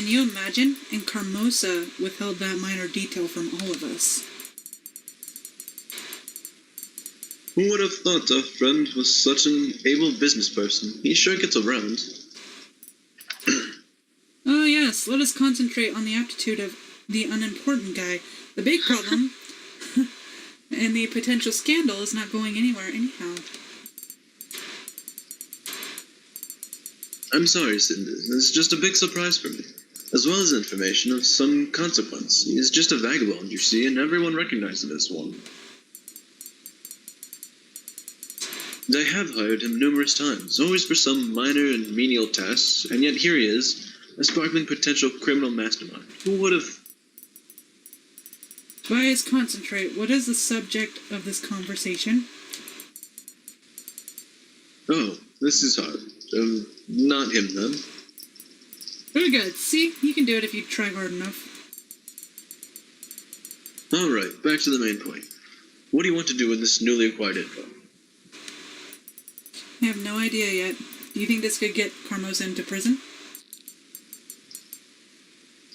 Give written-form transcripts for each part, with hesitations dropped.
you imagine? And Carmosa withheld that minor detail from all of us. Who would have thought our friend was such an able business person? He sure gets around. Oh yes, let us concentrate on the aptitude of the unimportant guy. The big problem and the potential scandal is not going anywhere anyhow. I'm sorry, Cinders. It's just a big surprise for me. As well as information of some consequence. He's just a vagabond, you see, and everyone recognizes him as one. I have hired him numerous times, always for some minor and menial tasks, and yet here he is, a sparkling potential criminal mastermind. Who would have... Tobias, concentrate. What is the subject of this conversation? Oh, this is hard. Not him, then. Very good. See? You can do it if you try hard enough. Alright, back to the main point. What do you want to do with this newly acquired info? I have no idea yet. Do you think this could get Carmosa into prison?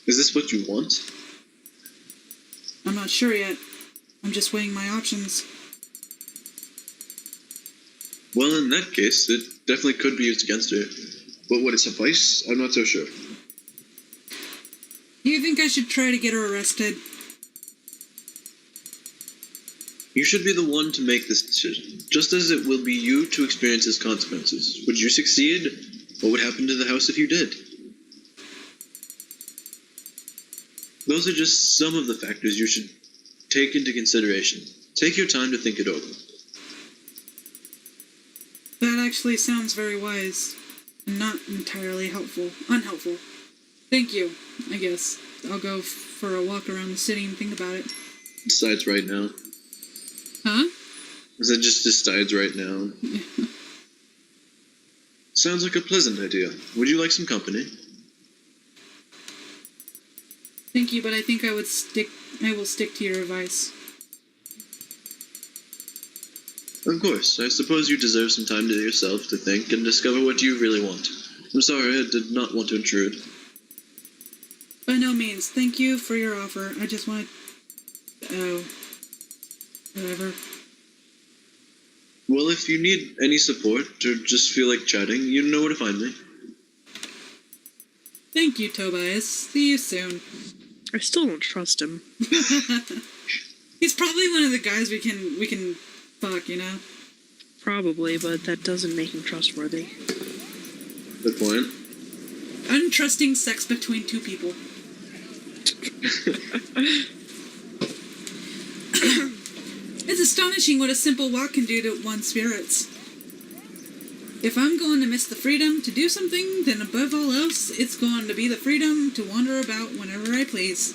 Is this what you want? I'm not sure yet. I'm just weighing my options. Well, in that case, it definitely could be used against her. But would it suffice? I'm not so sure. Do you think I should try to get her arrested? You should be the one to make this decision, just as it will be you to experience its consequences. Would you succeed? What would happen to the house if you did? Those are just some of the factors you should take into consideration. Take your time to think it over. That actually sounds very wise. And not entirely unhelpful. Thank you, I guess. I'll go for a walk around the city and think about it. Decides right now. Huh? Is it just decides right now? Sounds like a pleasant idea. Would you like some company? Thank you, but I think I will stick to your advice. Of course. I suppose you deserve some time to yourself to think and discover what you really want. I'm sorry, I did not want to intrude. By no means. Thank you for your offer. I just want to... Oh. Whatever. Well, if you need any support or just feel like chatting, you know where to find me. Thank you, Tobias. See you soon. I still don't trust him. He's probably one of the guys we can fuck, you know? Probably, but that doesn't make him trustworthy. Good point. Untrusting sex between two people. It's astonishing what a simple walk can do to one's spirits. If I'm going to miss the freedom to do something, then above all else, it's going to be the freedom to wander about whenever I please.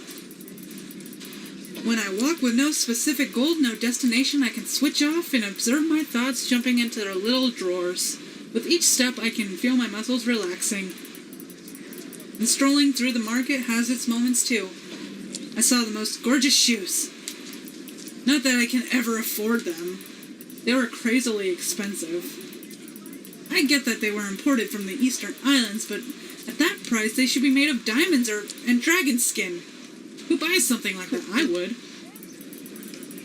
When I walk with no specific goal, no destination, I can switch off and observe my thoughts jumping into their little drawers. With each step, I can feel my muscles relaxing. And strolling through the market has its moments too. I saw the most gorgeous shoes. Not that I can ever afford them. They were crazily expensive. I get that they were imported from the Eastern Islands, but at that price they should be made of diamonds and dragon skin. Who buys something like that? I would.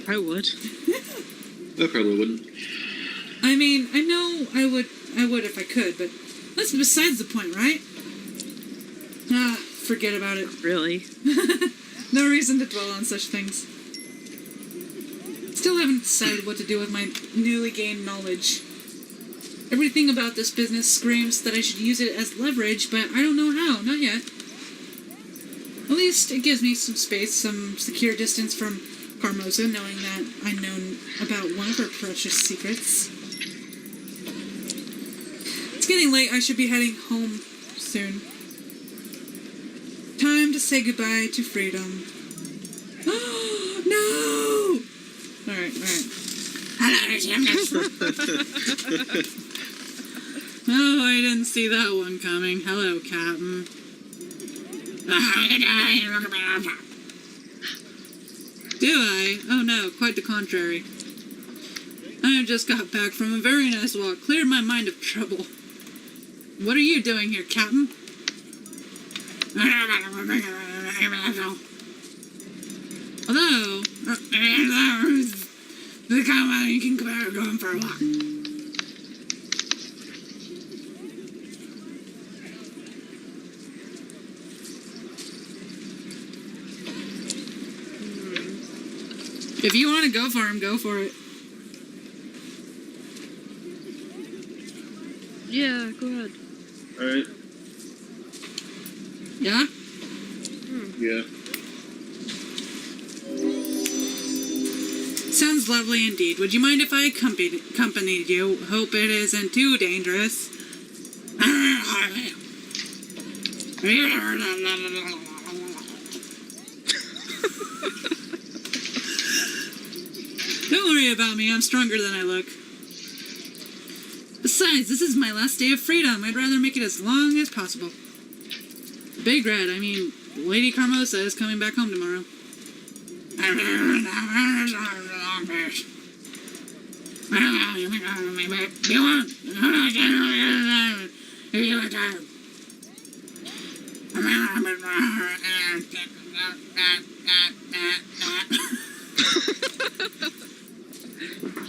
I would. I probably wouldn't. I mean, I know I would if I could, but that's besides the point, right? Ah, forget about it. Really? No reason to dwell on such things. Still haven't decided what to do with my newly gained knowledge. Everything about this business screams that I should use it as leverage, but I don't know how, not yet. At least it gives me some space, some secure distance from Carmosa, knowing that I know about one of her precious secrets. It's getting late, I should be heading home soon. Time to say goodbye to freedom. Oh, no! Alright. Hello, Jim. Oh, I didn't see that one coming. Hello, Captain. Do I? Oh no, quite the contrary. I just got back from a very nice walk, cleared my mind of trouble. What are you doing here, Captain? Although, the comment you can compare going for a walk. If you want to go for him, go for it. Yeah, go ahead. Alright. Yeah? Yeah. Sounds lovely indeed. Would you mind if I accompanied you? Hope it isn't too dangerous. Don't worry about me. I'm stronger than I look. Besides, this is my last day of freedom. I'd rather make it as long as possible. Big Red, I mean, Lady Carmosa is coming back home tomorrow.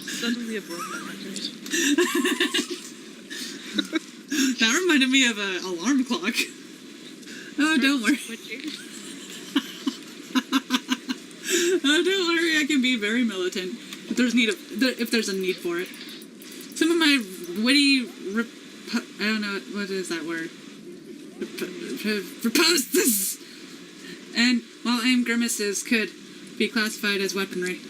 Suddenly a broken letters. That reminded me of an alarm clock. Oh, don't worry. Oh, don't worry. I can be very militant if there's a need for it. Some of my witty, I don't know what is that word. Ripostes and while aim grimaces could be classified as weaponry.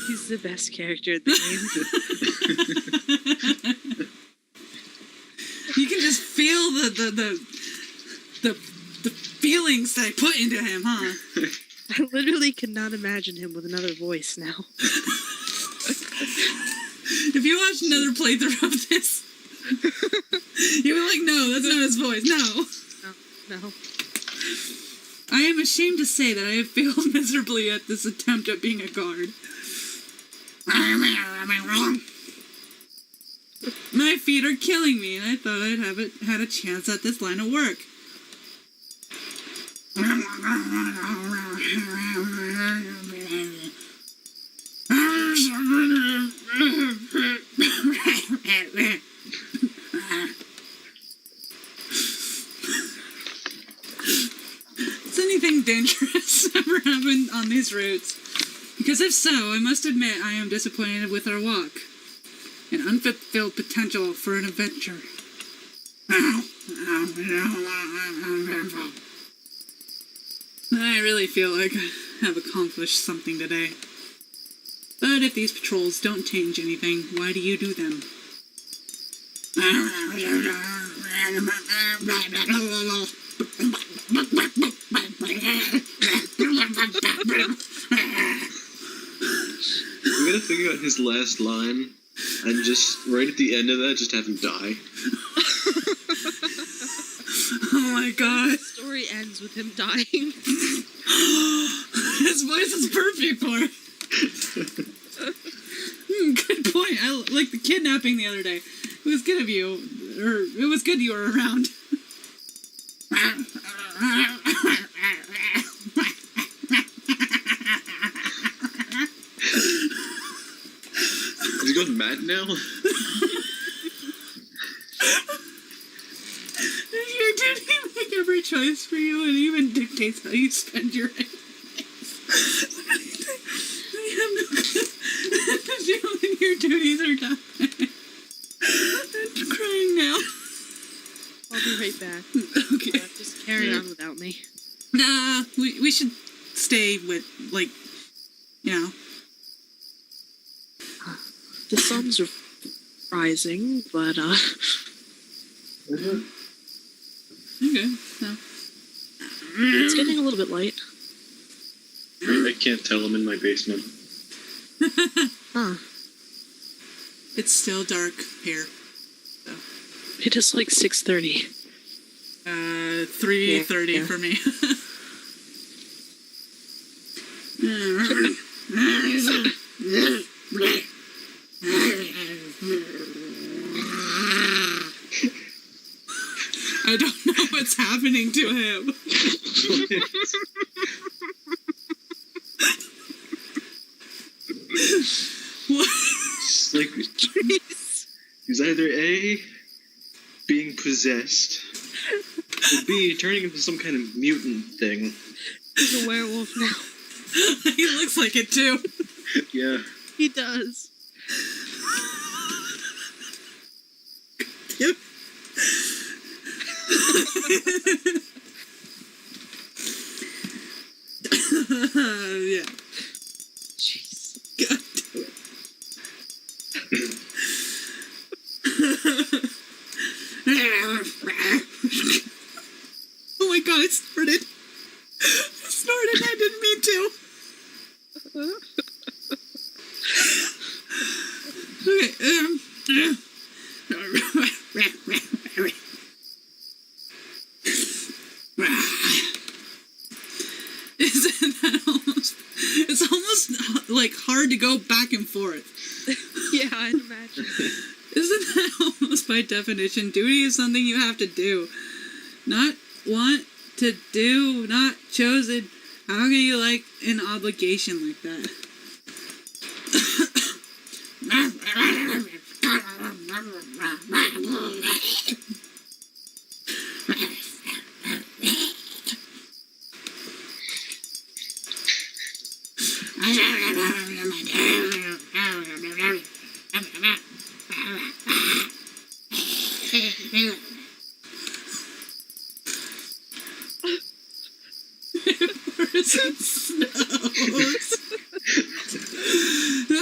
He's the best character in the game. You can just feel the feelings that I put into him, huh? I literally cannot imagine him with another voice now. If you watch another playthrough of this, you'll be like, no, that's not his voice. No. I am ashamed to say that I have failed miserably at this attempt at being a guard. Am I wrong? My feet are killing me, and I thought I'd had a chance at this line of work. Has anything dangerous ever happened on these routes? Because if so, I must admit I am disappointed with our walk. An unfulfilled potential for an adventure. I really feel like I have accomplished something today. But if these patrols don't change anything, why do you do them? We gotta figure out his last line, and just right at the end of that, just have him die. Oh my god. The story ends with him dying. His voice is perfect for it. Good point. I like the kidnapping the other day. It was good of you. Or it was good you were around. Is he going mad now? Does your duty make every choice for you and even dictates how you spend your life? I have no clue. When your duties are done. I'm crying now. I'll be right back. Okay. Just carry on without me. Nah, we should stay with, like, you know. The sun's rising, but Okay, so. it's getting a little bit light. I can't tell him in my basement. Huh. It's still dark here. So. It is like 6:30. 3:30 Yeah. for me. I don't know what's happening to him. What? It's like he's either A, being possessed, or B, turning into some kind of mutant thing. He's a werewolf now. He looks like it too. Yeah. He does. Yeah. Jeez. God damn it. Oh my god, I snorted. I snorted, I didn't mean to. Okay, Isn't that almost... It's almost, like, hard to go back and forth. Yeah, I'd imagine. Isn't that almost by definition? Duty is something you have to do. Not want to do, not chosen. How can you like an obligation like that? It snows. The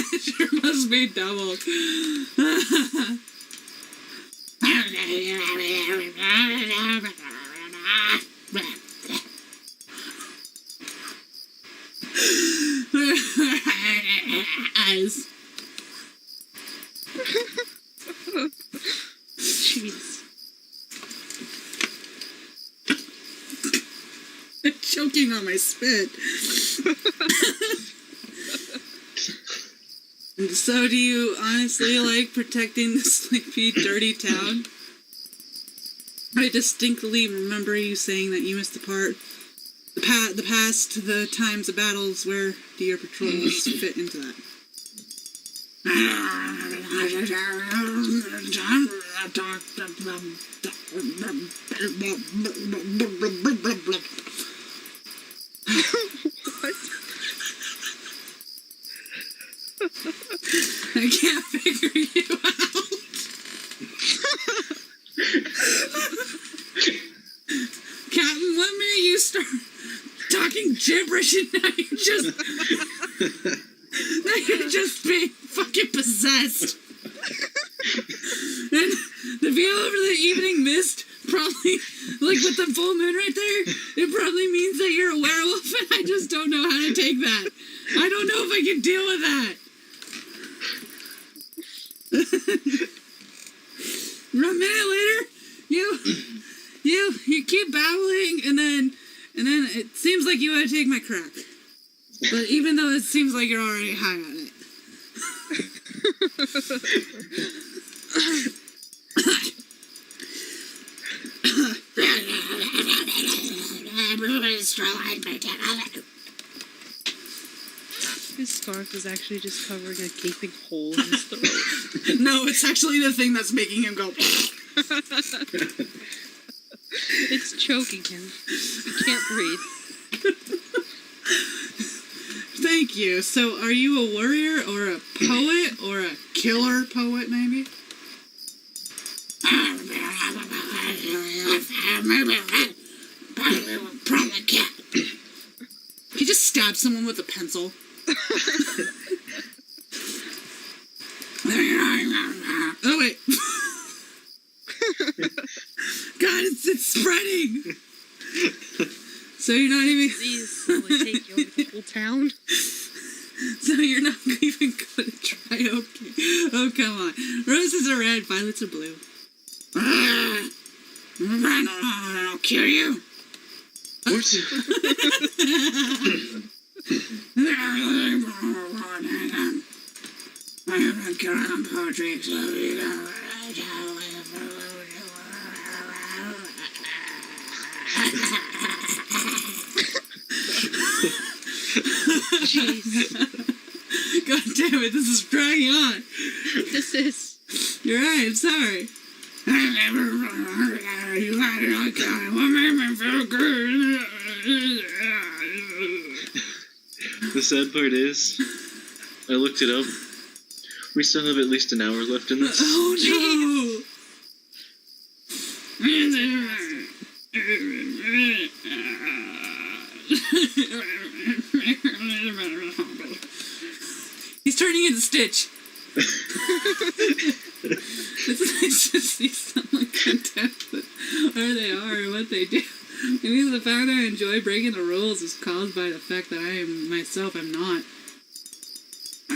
pleasure must be doubled. Eyes. Jeez. I'm choking on my spit. And so, do you honestly like protecting this sleepy, dirty town? I distinctly remember you saying that you missed the part, the past, the times of battles. Where do your patrols fit into that? I can't figure you out. Captain, what minute you start talking gibberish and now you're just being fucking possessed. And the view over the evening mist probably, like with the full moon right there, it probably means that you're a werewolf, and I just don't know how to take that. I don't know if I can deal with that. A minute later, you keep babbling, and then it seems like you want to take my crack. But even though it seems like you're already high on it. His scarf is actually just covering a gaping hole in his throat. No, it's actually the thing that's making him go. It's choking him. He can't breathe. Thank you. So, are you a warrior or a poet or a killer poet, maybe? He just stabbed someone with a pencil. Oh wait. God, it's spreading. So you're not even. Please, will it take you over the whole town? So you're not even gonna try? Okay. Oh, come on. Roses are red, violets are blue. I'll kill you. What? I haven't killed on poetry, so Jeez. God damn it, this is dragging on. This is. You're right, I'm sorry. The sad part is, I looked it up. We still have at least an hour left in this. Oh no! He's turning into Stitch. It's just these someone content where they are and what they do. Maybe the fact that I enjoy breaking the rules is caused by the fact that I am myself. I'm not. I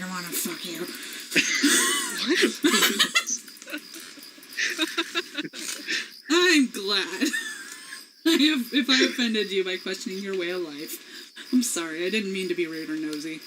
don't want to fuck you. I'm glad. If I offended you by questioning your way of life, I'm sorry. I didn't mean to be rude or nosy.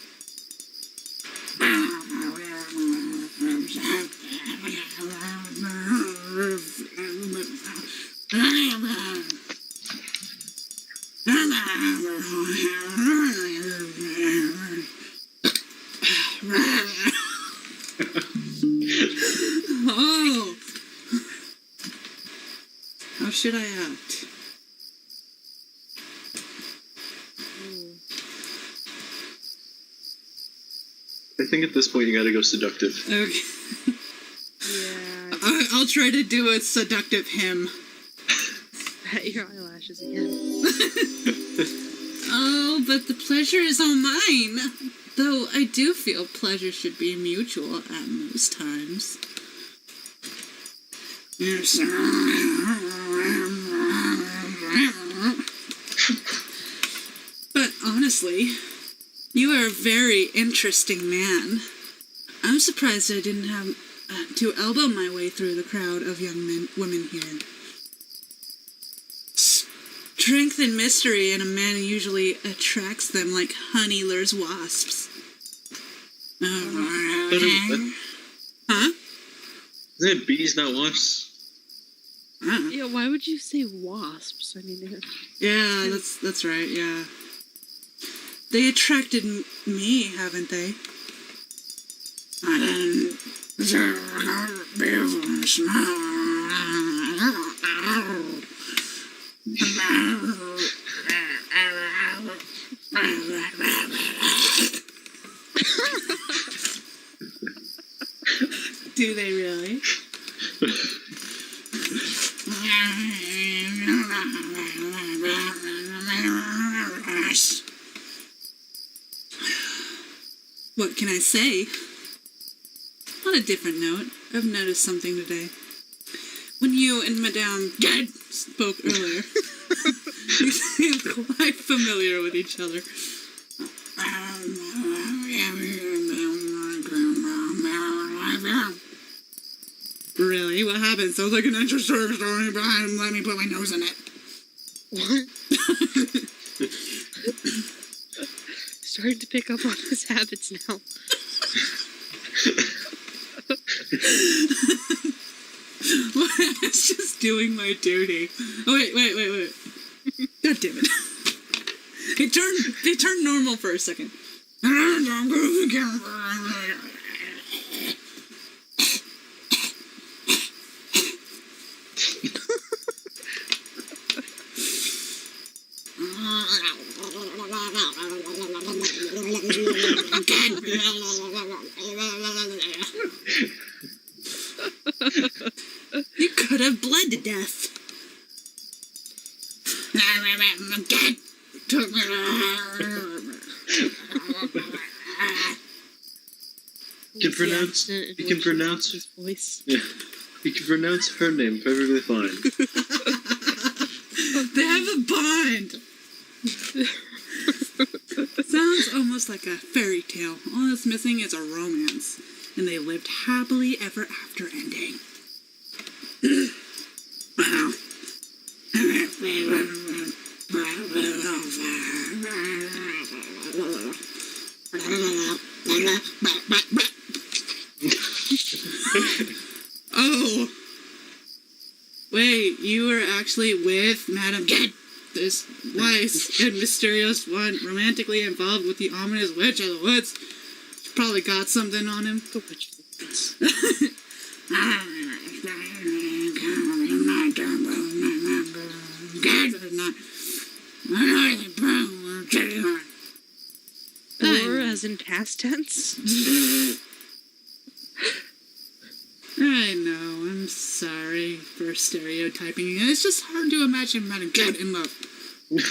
Oh. How should I act? I think at this point you gotta go seductive. Okay. Yeah. I'll try to do a seductive hymn. Pat your eyelashes again. Oh, but the pleasure is all mine. Though I do feel pleasure should be mutual at most times. Yes. But honestly, you are a very interesting man. I'm surprised I didn't have to elbow my way through the crowd of young women here. Strength and mystery in a man usually attracts them like honey lures wasps. Huh? Isn't it bees, not wasps? Yeah, why would you say wasps? I mean, Yeah, that's right, yeah. They attracted me, haven't they? I didn't deserve beautiful smile. Do they really? What can I say? On a different note, I've noticed something today. When you and Madame Dead spoke earlier, you seem quite familiar with each other. Really? What happened? Sounds like an interesting story behind. Let me put my nose in it. what? Starting to pick up on his habits now. I was just doing my duty. Oh, wait. God damn it. It turned normal for a second. You could have bled to death. You can pronounce his voice. Yeah, you can pronounce her name perfectly fine. They have a bond. Sounds almost like a fairy tale. All that's missing is a romance. And they lived happily ever after ending. Oh. Wait, you were actually with Madame Get this wise and mysterious one, romantically involved with the ominous witch of the woods. She probably got something on him. The witch of the woods. Or as in past tense? I know, I'm sorry for stereotyping. It's just hard to imagine Madame Get in love. And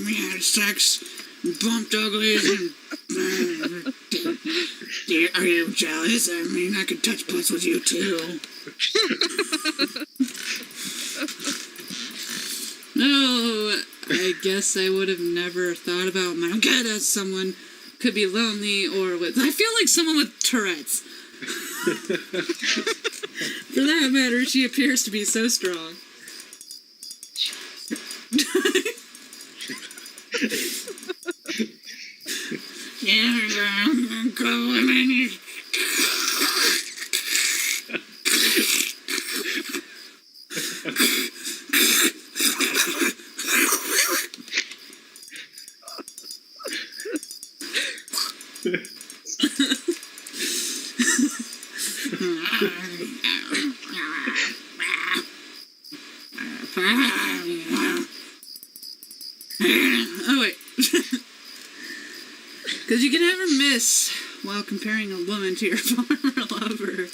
we had sex, bumped uglies, and... Are you jealous? I mean, I could touch butts with you, too. No, I guess I would have never thought about Madame Get as someone could be lonely or with... I feel like someone with Tourette's. For that matter, she appears to be so strong. Oh, wait. Because you can never miss while comparing a woman to your former lover.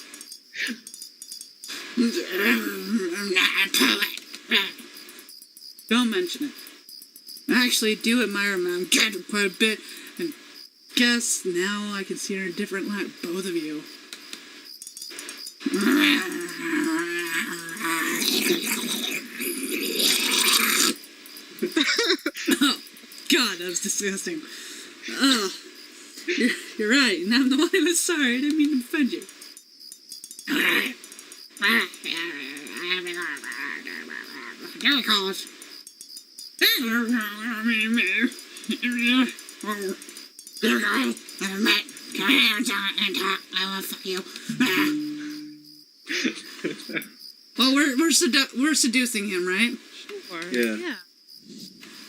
Don't mention it. I actually do admire Madame Get quite a bit, and guess now I can see her in a different light, both of you. Oh, God, that was disgusting. Oh, you're right, and I'm the one who was sorry. I didn't mean to offend you. Well, we're seducing him, right? Sure. Yeah.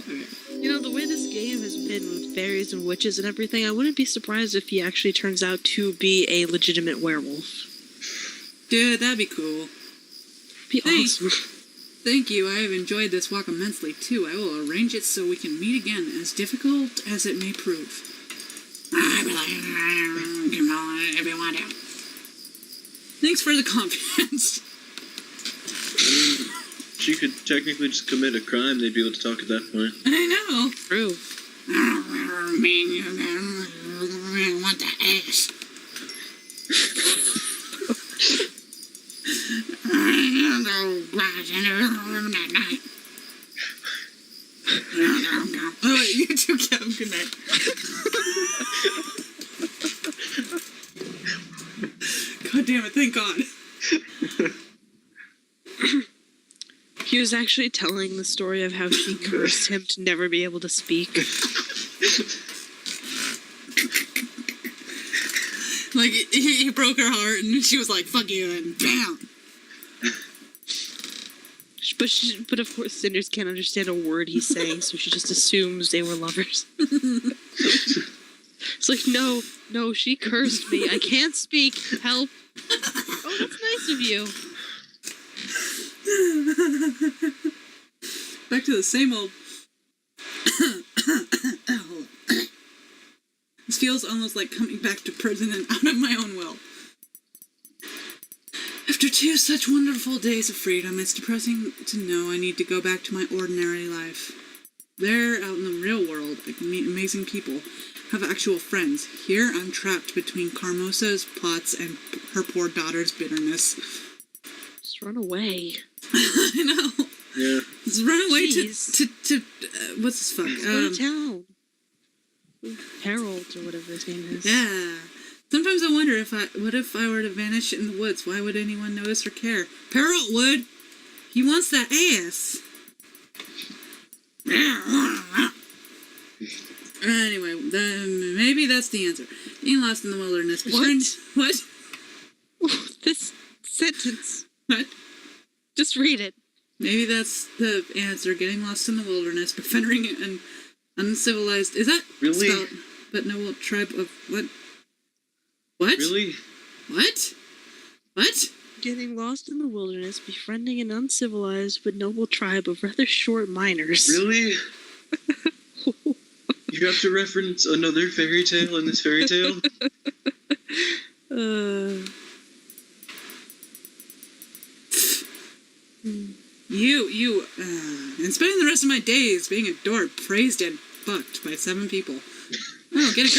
Okay. You know, the way this game has been with fairies and witches and everything, I wouldn't be surprised if he actually turns out to be a legitimate werewolf. Dude, that'd be cool. Be awesome. Thank you. I have enjoyed this walk immensely, too. I will arrange it so we can meet again, as difficult as it may prove. Thanks for the confidence. She could technically just commit a crime. They'd be able to talk at that point. I know. True. Want the ass. Oh, wait, you two go. Good night. God damn it, thank God. He was actually telling the story of how she cursed him to never be able to speak. Like, he broke her heart, and she was like, fuck you, and bam! But of course, Cinders can't understand a word he's saying, so she just assumes they were lovers. It's like, no, she cursed me. I can't speak. Help. Oh, that's nice of you. Back to the same old... This feels almost like coming back to prison and out of my own will. After 2 such wonderful days of freedom, it's depressing to know I need to go back to my ordinary life. There, out in the real world, I can meet amazing people, have actual friends. Here, I'm trapped between Carmosa's plots and her poor daughter's bitterness. Just run away. I know. Yeah. run away Jeez. to what's this fuck? Go to town. Harold or whatever his name is. Yeah. Sometimes I wonder what if I were to vanish in the woods? Why would anyone notice or care? Harold would. He wants that ass. Anyway, then maybe that's the answer. Being lost in the wilderness. What? This sentence. What? Just read it. Maybe that's the answer. Getting lost in the wilderness, befriending an uncivilized. Is that Really? spelled? But no tribe of what? What? Really? What? What? Getting lost in the wilderness, befriending an uncivilized but noble tribe of rather short miners. Really? You have to reference another fairy tale in this fairy tale? And spending the rest of my days being adored, praised, and fucked by 7 people. Oh, get a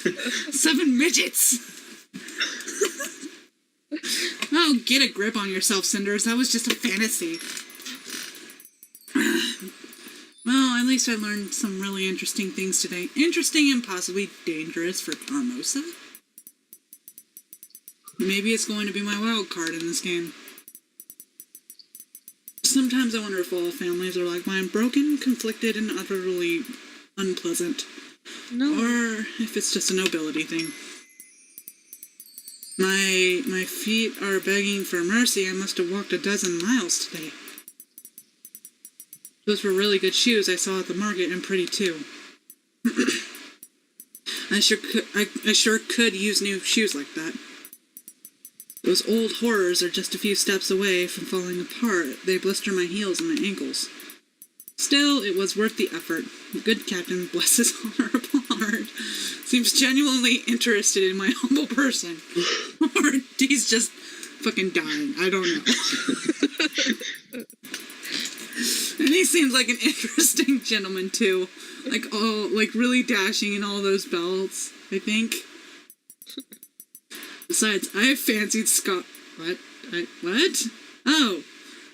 grip. 7 midgets. Oh, get a grip on yourself, Cinders. That was just a fantasy. Well, at least I learned some really interesting things today. Interesting and possibly dangerous for Carmosa. Maybe it's going to be my wild card in this game. Sometimes I wonder if all families are like mine, broken, conflicted, and utterly unpleasant. No. Or if it's just a nobility thing. My feet are begging for mercy. I must have walked 12 miles today. Those were really good shoes I saw at the market, and pretty too. I sure could use new shoes like that. Those old horrors are just a few steps away from falling apart. They blister my heels and my ankles. Still, it was worth the effort. The good captain, bless his honorable heart, seems genuinely interested in my humble person. Or he's just fucking dying. I don't know. And he seems like an interesting gentleman, too. Like really dashing in all those belts, I think. Besides, I have fancied What? Oh,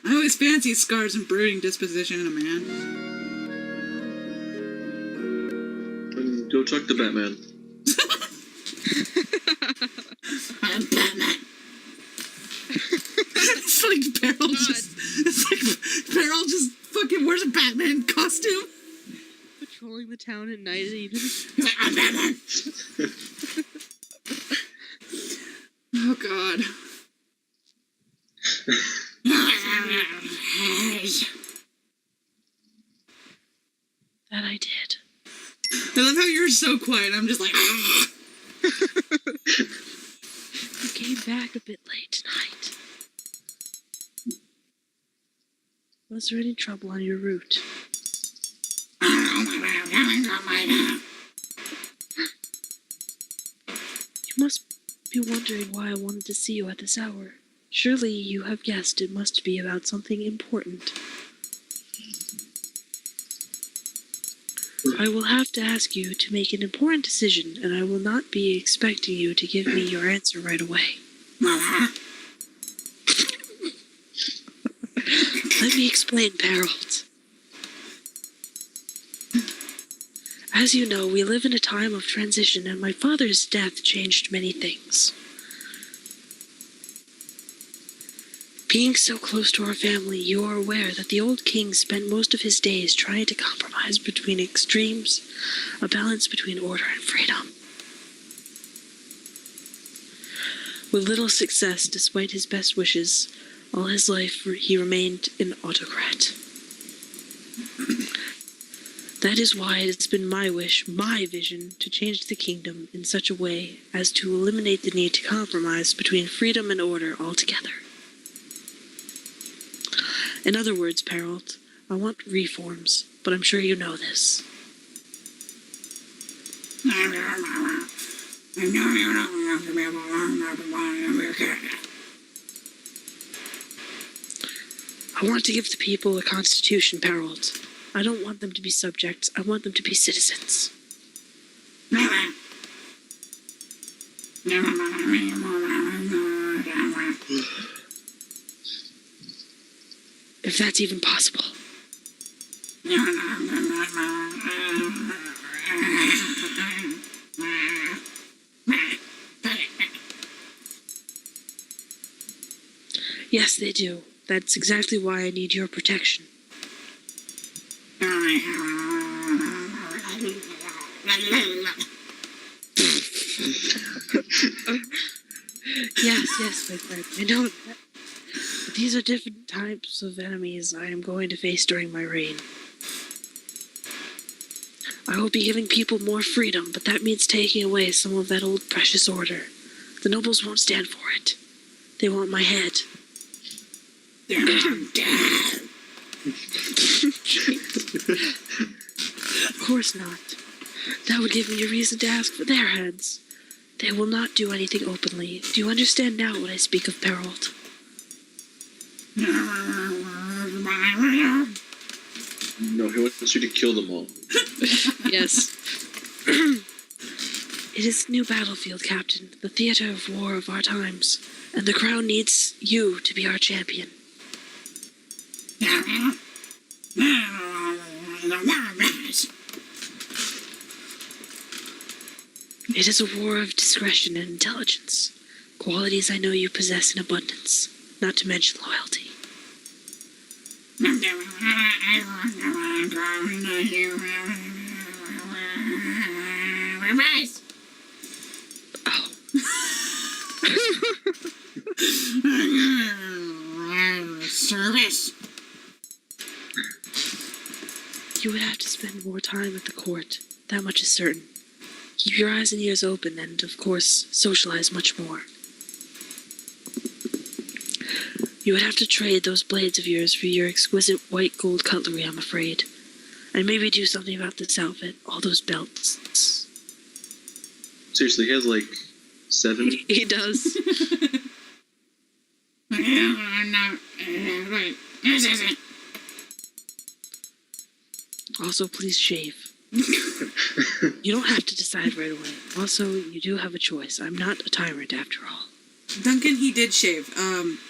I always fancied scars and brooding disposition in a man. Go talk to Batman. I'm Batman. It's like Beryl just fucking wears a Batman costume. Patrolling the town at night even. He's like, I'm Batman. Oh God. That I did. I love how you're so quiet. I'm just like, ah. You came back a bit late tonight. Was there any trouble on your route? You must be wondering why I wanted to see you at this hour. Surely you have guessed it must be about something important. I will have to ask you to make an important decision, and I will not be expecting you to give me your answer right away. Let me explain, Harold. As you know, we live in a time of transition, and my father's death changed many things. Being so close to our family, you are aware that the old king spent most of his days trying to compromise between extremes, a balance between order and freedom. With little success, despite his best wishes, all his life he remained an autocrat. That is why it has been my wish, my vision, to change the kingdom in such a way as to eliminate the need to compromise between freedom and order altogether. In other words, Harold, I want reforms, but I'm sure you know this. I want to give the people a constitution, Harold. I don't want them to be subjects. I want them to be citizens. If that's even possible. Yes, they do. That's exactly why I need your protection. Yes, my friend. I know that. But these are different types of enemies I am going to face during my reign. I will be giving people more freedom, but that means taking away some of that old precious order. The nobles won't stand for it. They want my head. Of course not. That would give me a reason to ask for their heads. They will not do anything openly. Do you understand now when I speak of Perrault? No, he wants you to kill them all. Yes. It is the new battlefield, Captain, the theater of war of our times, and the crown needs you to be our champion. It is a war of discretion and intelligence, qualities I know you possess in abundance, not to mention loyalty. Oh. Service. You would have to spend more time at the court, that much is certain. Keep your eyes and ears open and, of course, socialize much more. You would have to trade those blades of yours for your exquisite white gold cutlery, I'm afraid. And maybe do something about this outfit, all those belts. Seriously, he has like 7? He does. Also, please shave. You don't have to decide right away. Also, you do have a choice. I'm not a tyrant after all. Duncan, he did shave.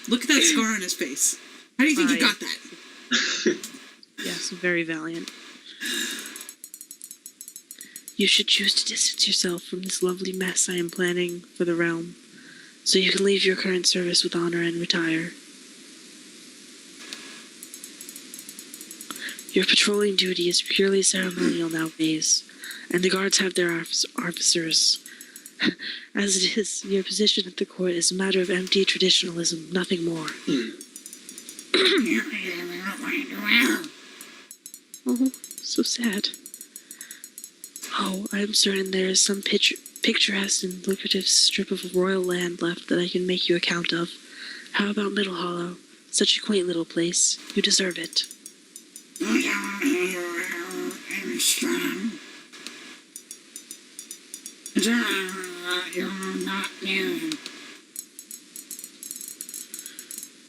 Look at that scar on his face. How do you think he got that? Yes, very valiant. You should choose to distance yourself from this lovely mess I am planning for the realm, so you can leave your current service with honor and retire. Your patrolling duty is purely ceremonial nowadays, and the guards have their officers. As it is, your position at the court is a matter of empty traditionalism, nothing more. Oh, so sad. Oh, I am certain there is some picturesque and lucrative strip of royal land left that I can make you a count of. How about Middle Hollow? Such a quaint little place. You deserve it.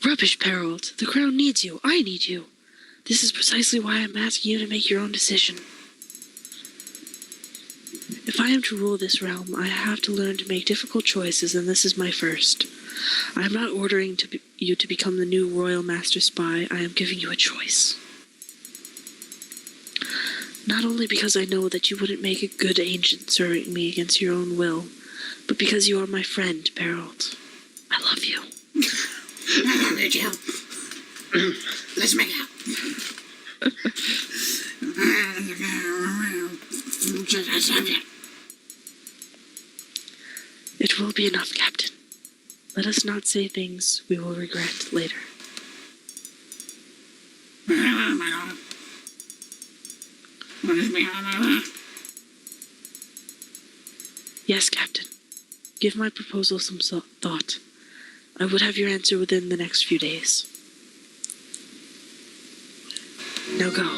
Rubbish, Perrault. The crown needs you. I need you. This is precisely why I'm asking you to make your own decision. If I am to rule this realm, I have to learn to make difficult choices, and this is my first. I am not ordering you to become the new royal master spy. I am giving you a choice. Not only because I know that you wouldn't make a good agent serving me against your own will, but because you are my friend, Perrault. I love you. I love you, Jill. Let's make out. It will be enough, Captain. Let us not say things we will regret later. Yes, Captain. Give my proposal some thought. I would have your answer within the next few days. Now go.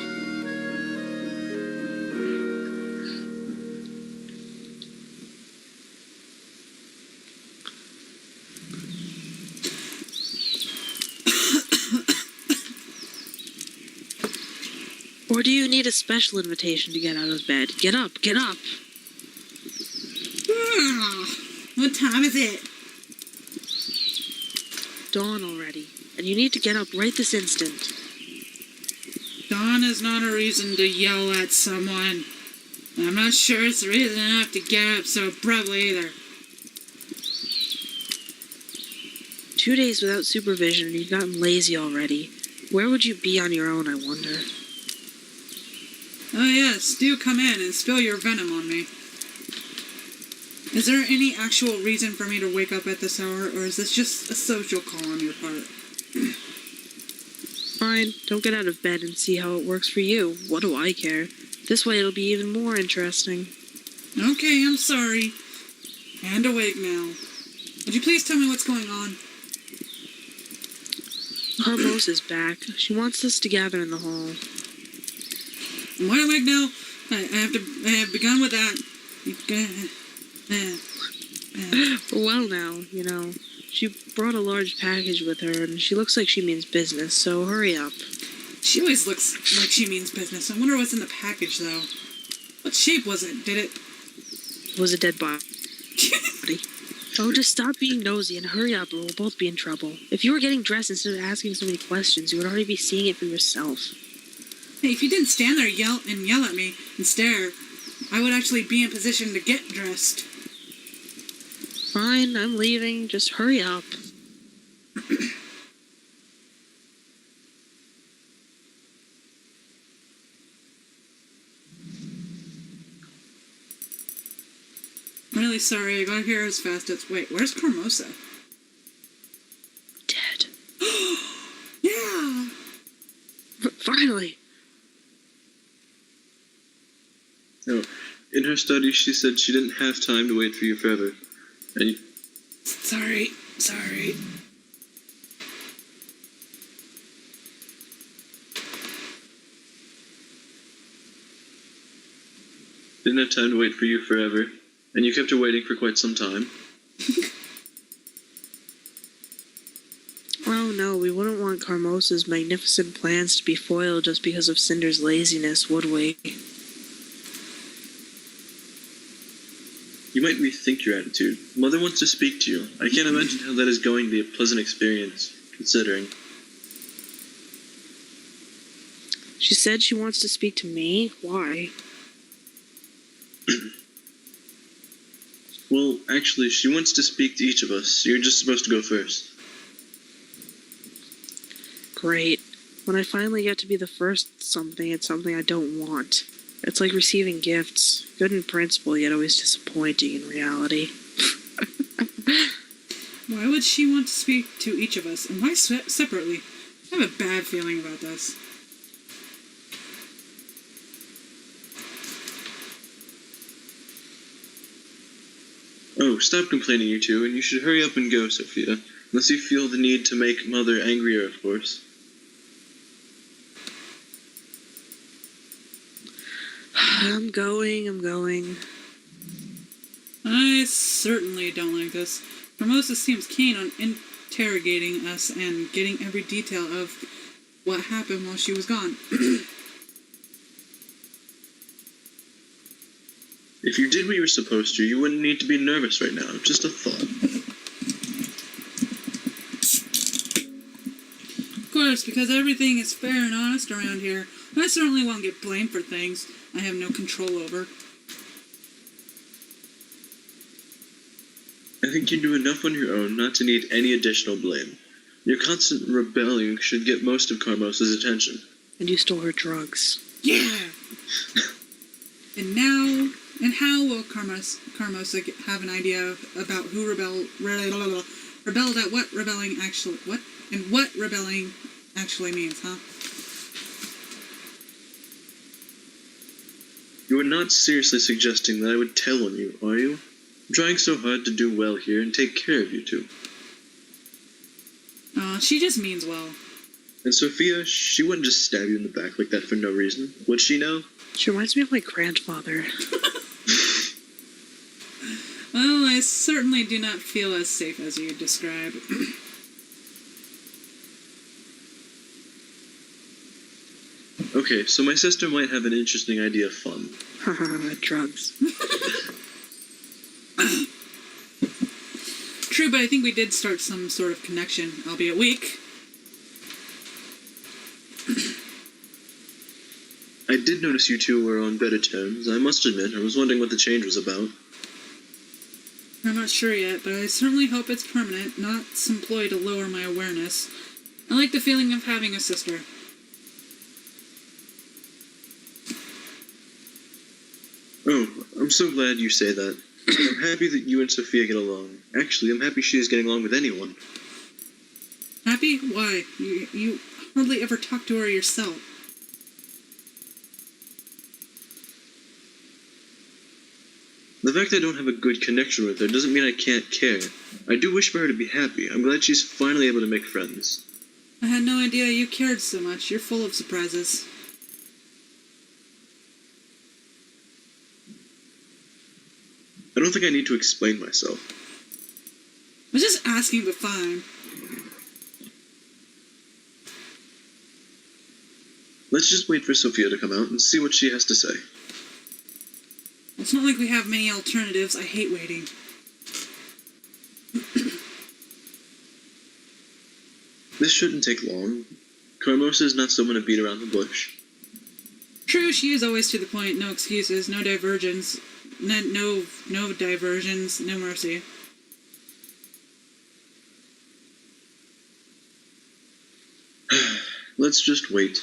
Or do you need a special invitation to get out of bed? Get up, get up! What time is it? Dawn already, and you need to get up right this instant. Dawn is not a reason to yell at someone. I'm not sure it's reason enough to get up so abruptly either. 2 days without supervision and you've gotten lazy already. Where would you be on your own, I wonder? Oh yes, do come in and spill your venom on me. Is there any actual reason for me to wake up at this hour, or is this just a social call on your part? Fine, don't get out of bed and see how it works for you. What do I care? This way it'll be even more interesting. Okay, I'm sorry. And awake now. Would you please tell me what's going on? Carbos is back. She wants us to gather in the hall. I'm wide awake now. I have begun with that. Well now, you know. She brought a large package with her, and she looks like she means business, so hurry up. She always looks like she means business. I wonder what's in the package, though. What shape was it? Did it... It was a dead body. Oh, just stop being nosy and hurry up, or we'll both be in trouble. If you were getting dressed instead of asking so many questions, you would already be seeing it for yourself. Hey, if you didn't stand there yell at me and stare, I would actually be in position to get dressed. Fine, I'm leaving. Just hurry up. I'm really sorry, I got here as fast as... Wait, where's Carmosa? Dead. Yeah! Finally! No, in her study she said she didn't have time to wait for you forever. And Sorry. didn't have time to wait for you forever. And you kept her waiting for quite some time. Oh no, we wouldn't want Carmosa's magnificent plans to be foiled just because of Cinder's laziness, would we? You might rethink your attitude. Mother wants to speak to you. I can't imagine how that is going to be a pleasant experience, considering. She said she wants to speak to me? Why? Well, actually, she wants to speak to each of us. You're just supposed to go first. Great. When I finally get to be the first something, it's something I don't want. It's like receiving gifts. Good in principle, yet always disappointing in reality. Why would she want to speak to each of us, and why separately? I have a bad feeling about this. Oh, stop complaining, you two, and you should hurry up and go, Sophia. Unless you feel the need to make Mother angrier, of course. I'm going. I certainly don't like this. Formosa seems keen on interrogating us and getting every detail of what happened while she was gone. If you did what you were supposed to, you wouldn't need to be nervous right now. Just a thought. Of course, because everything is fair and honest around here. I certainly won't get blamed for things I have no control over. I think you do enough on your own not to need any additional blame. Your constant rebelling should get most of Carmosa's attention. And you stole her drugs. Yeah! And how will Carmosa have an idea about who rebelled at what rebelling actually means, huh? You are not seriously suggesting that I would tell on you, are you? I'm trying so hard to do well here and take care of you two. She just means well. And Sophia, she wouldn't just stab you in the back like that for no reason. Would she know? She reminds me of my grandfather. Well, I certainly do not feel as safe as you describe. Okay, so my sister might have an interesting idea of fun. Drugs. True, but I think we did start some sort of connection, albeit weak. I did notice you two were on better terms. I must admit, I was wondering what the change was about. I'm not sure yet, but I certainly hope it's permanent, not some ploy to lower my awareness. I like the feeling of having a sister. Oh, I'm so glad you say that. I'm happy that you and Sophia get along. Actually, I'm happy she is getting along with anyone. Happy? Why? You hardly ever talk to her yourself. The fact I don't have a good connection with her doesn't mean I can't care. I do wish for her to be happy. I'm glad she's finally able to make friends. I had no idea you cared so much. You're full of surprises. I don't think I need to explain myself. I was just asking, but fine. Let's just wait for Sophia to come out and see what she has to say. It's not like we have many alternatives. I hate waiting. This shouldn't take long. Carmosa is not someone to beat around the bush. True, she is always to the point. No excuses, no diversions. No diversions, no mercy. Let's just wait.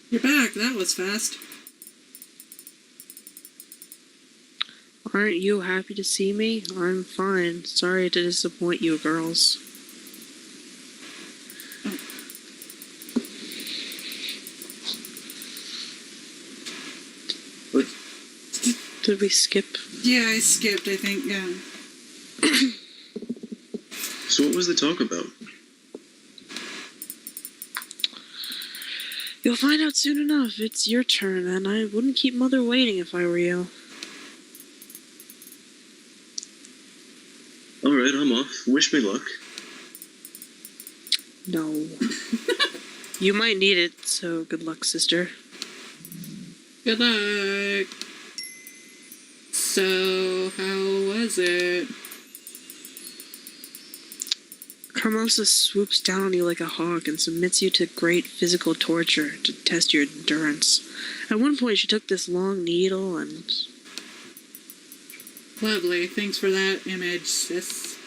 You're back. That was fast. Aren't you happy to see me? I'm fine. Sorry to disappoint you girls. Oh. What? Did we skip? Yeah, I skipped, I think, yeah. So what was the talk about? You'll find out soon enough. It's your turn, and I wouldn't keep Mother waiting if I were you. Alright, I'm off. Wish me luck. No. You might need it, so good luck, sister. Good luck. So, how was it? Carmosa swoops down on you like a hawk and submits you to great physical torture to test your endurance. At one point, she took this long needle and... Lovely. Thanks for that image, sis.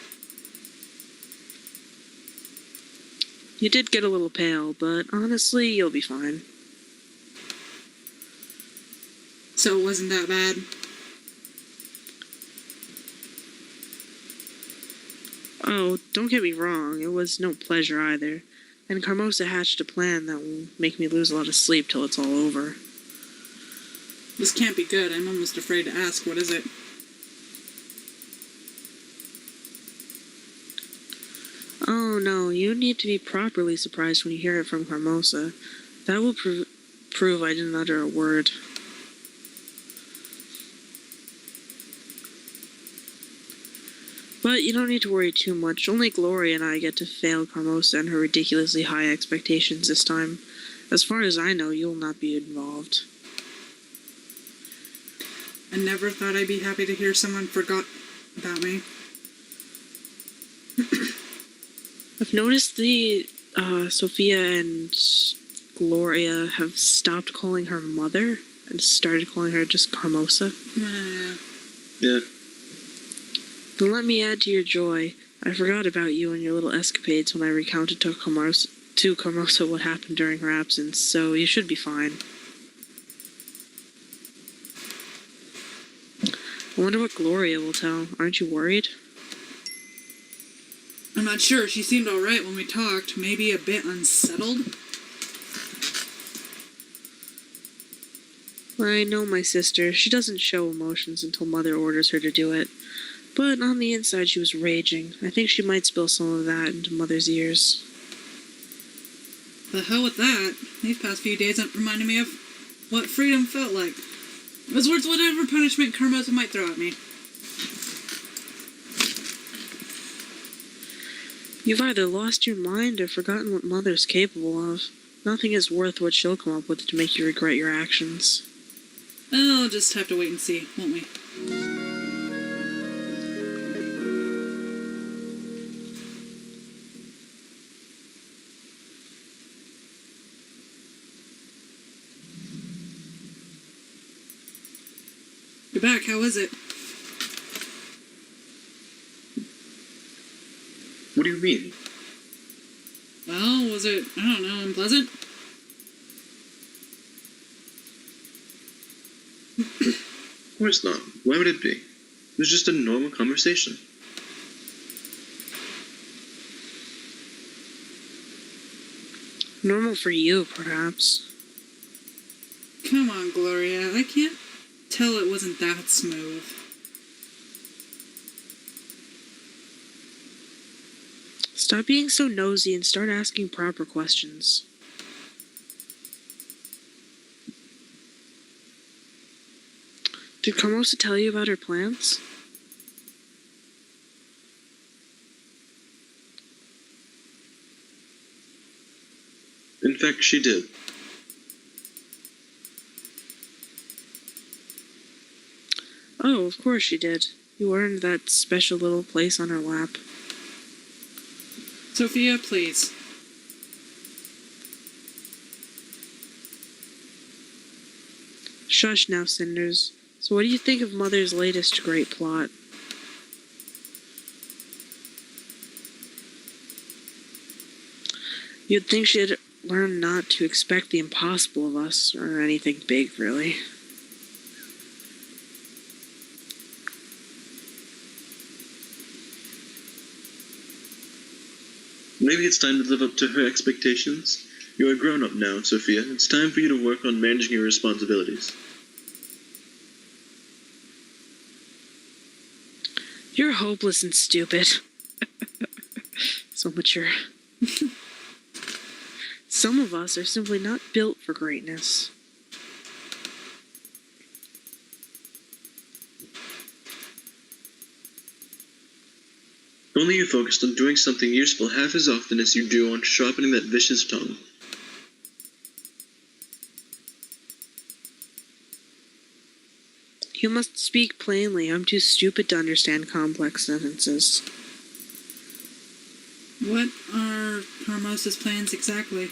You did get a little pale, but honestly, you'll be fine. So it wasn't that bad? Oh, don't get me wrong, it was no pleasure either. And Carmosa hatched a plan that will make me lose a lot of sleep till it's all over. This can't be good. I'm almost afraid to ask. What is it? Oh no, you need to be properly surprised when you hear it from Carmosa. That will prove I didn't utter a word. But you don't need to worry too much. Only Gloria and I get to fail Carmosa and her ridiculously high expectations this time. As far as I know, you'll not be involved. I never thought I'd be happy to hear someone forgot about me. I've noticed the Sophia and Gloria have stopped calling her mother and started calling her just Carmosa. Yeah. Then let me add to your joy. I forgot about you and your little escapades when I recounted to Carmosa what happened during her absence, so you should be fine. I wonder what Gloria will tell. Aren't you worried? I'm not sure. She seemed alright when we talked. Maybe a bit unsettled. I know my sister. She doesn't show emotions until Mother orders her to do it. But on the inside she was raging. I think she might spill some of that into Mother's ears. The hell with that. These past few days have reminded me of what freedom felt like. It was worth whatever punishment Carmosa might throw at me. You've either lost your mind or forgotten what Mother's capable of. Nothing is worth what she'll come up with to make you regret your actions. We'll just have to wait and see, won't we? You're back, how was it? What do you mean? Well, was it, I don't know, unpleasant? Of course not. Why would it be? It was just a normal conversation. Normal for you, perhaps. Come on, Gloria, I can't tell it wasn't that smooth. Stop being so nosy and start asking proper questions. Did Carmosa tell you about her plans? In fact, she did. Oh, of course she did. You earned that special little place on her lap. Sophia, please. Shush now, Cinders. So what do you think of Mother's latest great plot? You'd think she'd learn not to expect the impossible of us, or anything big, really. Maybe it's time to live up to her expectations. You're a grown-up now, Sophia. It's time for you to work on managing your responsibilities. You're hopeless and stupid. So mature. Some of us are simply not built for greatness. Only you focused on doing something useful half as often as you do on sharpening that vicious tongue. You must speak plainly. I'm too stupid to understand complex sentences. What are Carmosa's plans exactly?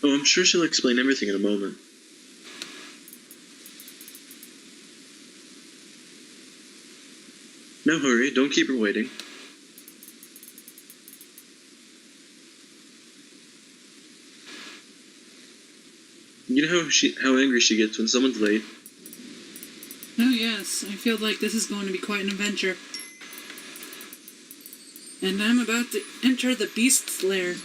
Oh, I'm sure she'll explain everything in a moment. No hurry, don't keep her waiting. You know how angry she gets when someone's late? Oh yes, I feel like this is going to be quite an adventure. And I'm about to enter the beast's lair.